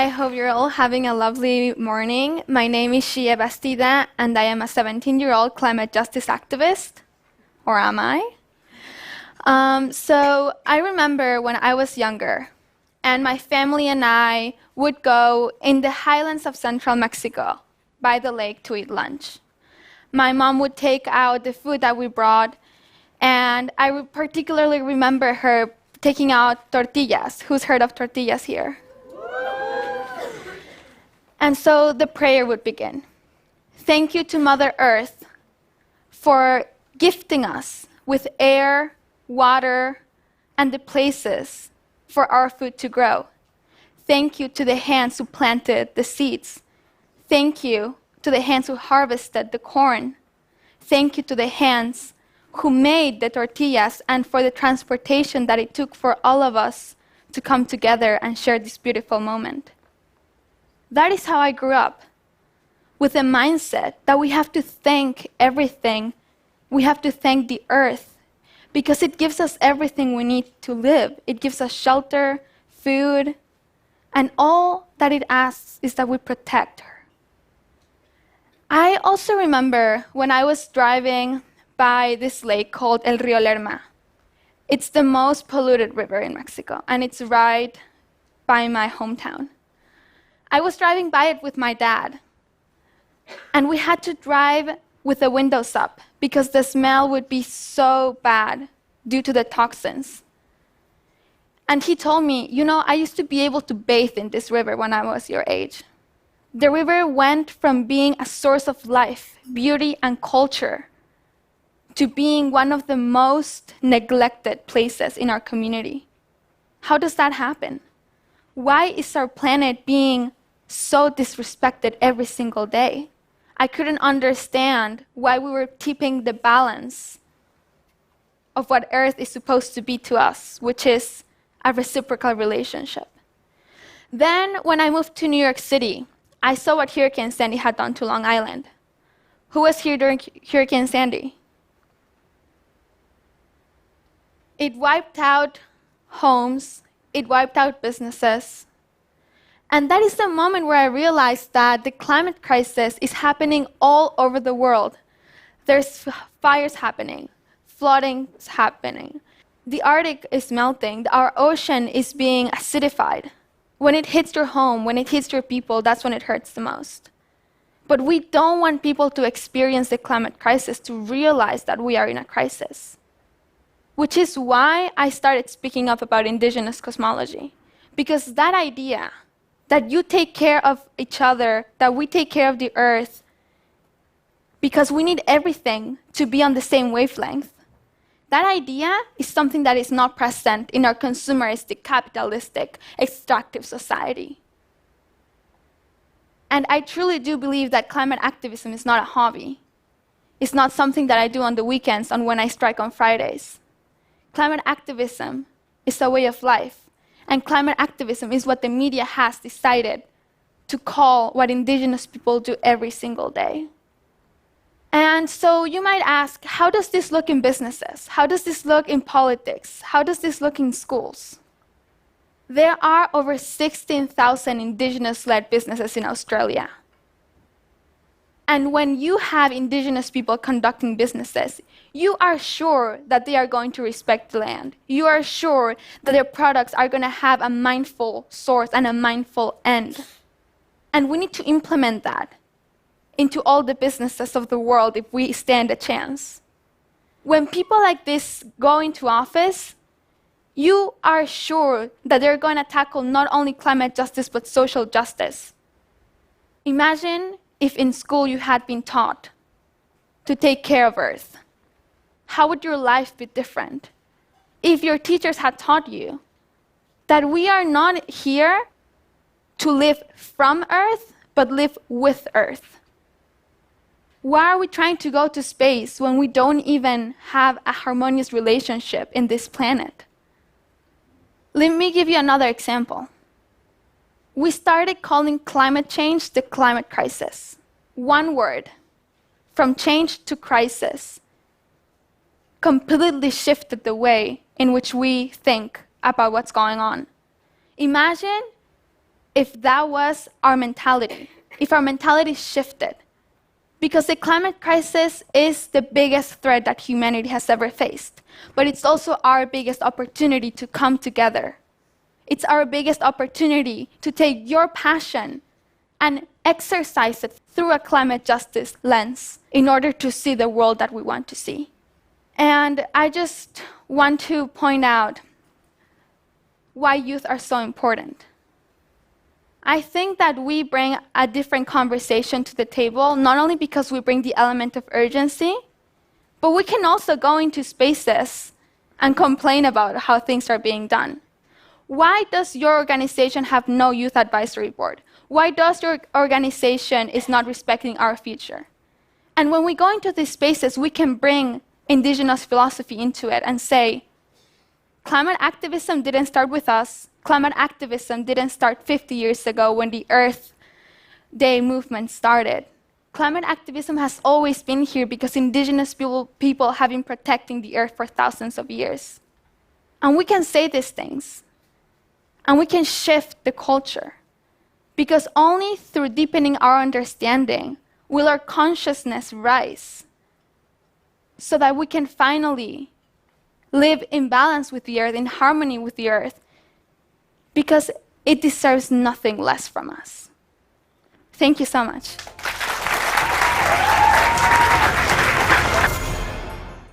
I hope you're all having a lovely morning. My name is Xiye Bastida, and I am a 17-year-old climate justice activist. Or am I? So I remember when I was younger, and my family and I would go in the highlands of central Mexico by the lake to eat lunch. My mom would take out the food that we brought, and I would particularly remember her taking out tortillas. Who's heard of tortillas here? And so the prayer would begin. Thank you to Mother Earth for gifting us with air, water, and the places for our food to grow. Thank you to the hands who planted the seeds. Thank you to the hands who harvested the corn. Thank you to the hands who made the tortillas and for the transportation that it took for all of us to come together and share this beautiful moment. That is how I grew up, with a mindset that we have to thank everything. We have to thank the earth, because it gives us everything we need to live. It gives us shelter, food, and all that it asks is that we protect her. I also remember when I was driving by this lake called El Río Lerma. It's the most polluted river in Mexico, and it's right by my hometown. I was driving by it with my dad, and we had to drive with the windows up because the smell would be so bad due to the toxins. And he told me, you know, I used to be able to bathe in this river when I was your age. The river went from being a source of life, beauty, and culture to being one of the most neglected places in our community. How does that happen? Why is our planet being so disrespected every single day? I couldn't understand why we were tipping the balance of what Earth is supposed to be to us, which is a reciprocal relationship. Then, when I moved to New York City, I saw what Hurricane Sandy had done to Long Island. Who was here during Hurricane Sandy? It wiped out homes, it wiped out businesses. And that is the moment where I realized that the climate crisis is happening all over the world. There's fires happening, flooding is happening. The Arctic is melting, our ocean is being acidified. When it hits your home, when it hits your people, that's when it hurts the most. But we don't want people to experience the climate crisis to realize that we are in a crisis. Which is why I started speaking up about Indigenous cosmology. Because that idea that you take care of each other, that we take care of the earth, because we need everything to be on the same wavelength, that idea is something that is not present in our consumeristic, capitalistic, extractive society. And I truly do believe that climate activism is not a hobby. It's not something that I do on the weekends and when I strike on Fridays. Climate activism is a way of life. And climate activism is what the media has decided to call what Indigenous people do every single day. And so you might ask, how does this look in businesses? How does this look in politics? How does this look in schools? There are over 16,000 Indigenous-led businesses in Australia. And when you have Indigenous people conducting businesses, you are sure that they are going to respect the land. You are sure that their products are going to have a mindful source and a mindful end. And we need to implement that into all the businesses of the world if we stand a chance. When people like this go into office, you are sure that they're going to tackle not only climate justice, but social justice. Imagine if in school you had been taught to take care of Earth. How would your life be different? If your teachers had taught you that we are not here to live from Earth, but live with Earth. Why are we trying to go to space when we don't even have a harmonious relationship in this planet? Let me give you another example. We started calling climate change the climate crisis. One word, from change to crisis, completely shifted the way in which we think about what's going on. Imagine if that was our mentality, if our mentality shifted. Because the climate crisis is the biggest threat that humanity has ever faced, but it's also our biggest opportunity to come together. It's our biggest opportunity to take your passion and exercise it through a climate justice lens in order to see the world that we want to see. And I just want to point out why youth are so important. I think that we bring a different conversation to the table, not only because we bring the element of urgency, but we can also go into spaces and complain about how things are being done. Why does your organization have no youth advisory board? Why does your organization is not respecting our future? And when we go into these spaces, we can bring Indigenous philosophy into it and say, climate activism didn't start with us. Climate activism didn't start 50 years ago when the Earth Day movement started. Climate activism has always been here because Indigenous people have been protecting the Earth for thousands of years. And we can say these things. And we can shift the culture. Because only through deepening our understanding will our consciousness rise so that we can finally live in balance with the Earth, in harmony with the Earth, because it deserves nothing less from us. Thank you so much.